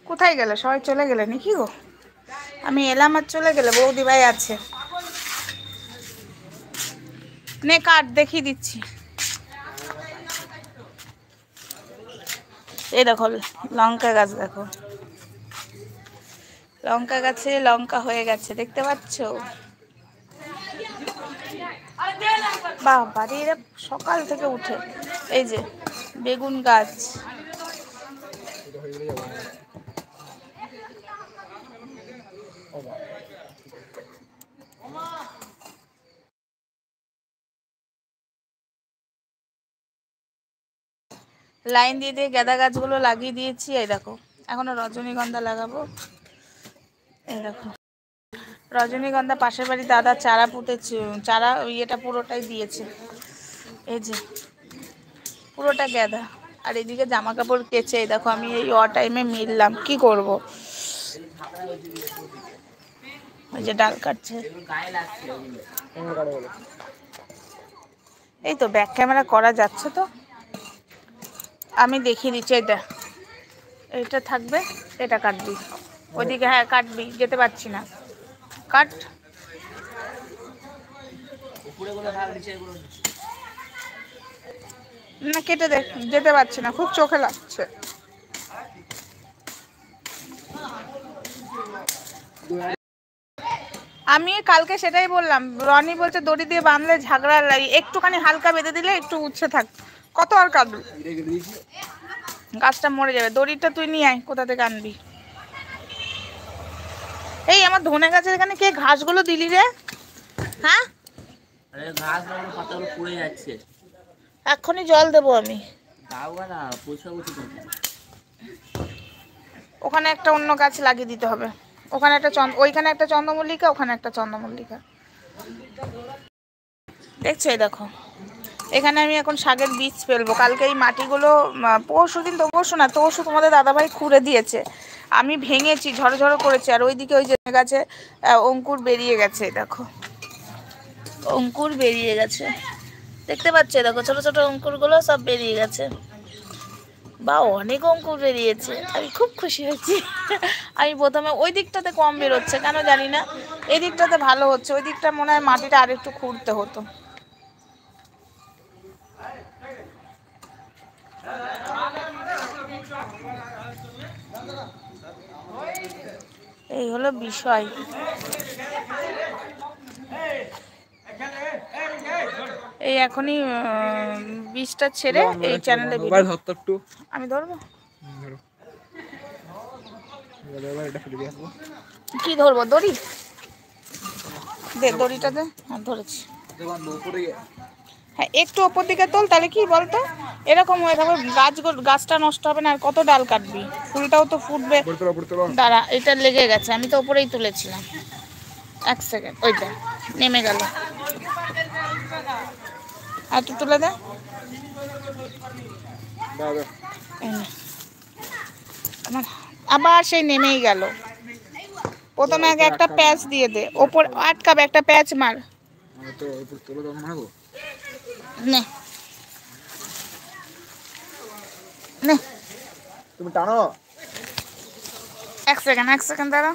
কোথায় গেলে? সবাই চলে গেলে নাকি গো? আমি এলাম আর চলে গেলে? বৌদি ভাই আছে, নে কাট দেখিয়ে দিচ্ছি। এই দেখো লঙ্কা গাছ, দেখো লঙ্কা গাছে লঙ্কা হয়ে গেছে, দেখতে পাচ্ছ? বাবা রে, এরা সকাল থেকে উঠে। এই যে বেগুন গাছ, লাইন দিয়ে দিয়ে গাঁদা গাছগুলো লাগিয়ে দিয়েছি। এই দেখো এখনো রজনীগন্ধা লাগাবো। এই দেখো রজনীগন্ধা পাশের বাড়ি দাদা চারা পুঁতেছে, চারা ইয়েটা পুরোটাই দিয়েছে। এই যে পুরোটা গাঁদা। আর এদিকে জামা কাপড় কেচে, এই দেখো আমি এই টাইমে মিললাম, কি করব? ওই যে ডাল কাটছে। এই তো ব্যাক ক্যামেরা করা যাচ্ছে তো, আমি দেখিয়ে দিচ্ছি। এটা এটা থাকবে, এটা কাটবি ওইদিকে। হ্যাঁ কাটবি, যেতে পারছি না, কাট। না কেটে দে, যেতে পারছি না, খুব চোখে লাগছে। আমি কালকে সেটাই বললাম, রনি বলছে দড়ি দিয়ে বাঁধলে ঝাগড়া লাগে, একটুখানি হালকা বেঁধে দিলে একটু উচ্ছে থাক। কত আর কাটবি, গাছটা মরে যাবে। দড়িটা তুই নিয়ে আয়, কোথা থেকে আনবি? এই আমার ধনে গাছের এখানে কে ঘাসগুলো দিলি রে? হ্যাঁ এক্ষুনি জল দেবো আমি। ওখানে একটা অন্য গাছ লাগিয়ে দিতে হবে। ওখানে একটা ওইখানে একটা চন্দ্রমল্লিকা, ওখানে একটা চন্দ্রমল্লিকা, দেখছো? এই দেখো এখানে আমি এখন শাকের বীজ ফেলবো। কালকে এই মাটিগুলো পরশু দিন, তো পরশু না, তরশু তোমাদের দাদাভাই খুঁড়ে দিয়েছে, আমি ভেঙেছি, ঝড়ো ঝড়ো করেছি। আর ওইদিকে ওই যে গাছে অঙ্কুর বেরিয়ে গেছে, দেখো অঙ্কুর বেরিয়ে গেছে, দেখতে পাচ্ছ? দেখো ছোট ছোট অঙ্কুরগুলো সব বেরিয়ে গেছে। বা অনেক অঙ্কুর বেরিয়েছে, আমি খুব খুশি হয়েছি। আমি প্রথমে ওই দিকটাতে কম বেরোচ্ছে কেন জানি না, এই দিকটাতে ভালো হচ্ছে। ওই দিকটা মনে হয় মাটিটা আরেকটু খুঁড়তে হতো। এই হলো বিষয়। এই এখনই বীজটা ছেড়ে এই চ্যানেলে আমি ধরবো। কি ধরবো? দড়ি দে, দড়িটা দে। হ্যাঁ ধরেছি। হ্যাঁ একটু ওপর দিকে তোল, তাহলে কি বলতো এরকম হয়ে থাকবে, গাছটা নষ্ট হবে না। আর কত ডাল কাটবি, ফুলটাও তো ফুটবে। দাঁড়া, এটা লেগে গেছে, আমি তো ওপরেই তুলেছিলাম। এক সেকেন্ড, ওইটা নেমে গেল, আর একটু তুলে দে। আমার আবার সেই নেমেই গেল। প্রথমে আগে একটা প্যাচ দিয়ে দে, ওপর আটকাবে, একটা প্যাচ মার। নে নে, তুমি টানো। এক সেকেন্ড দাঁড়া।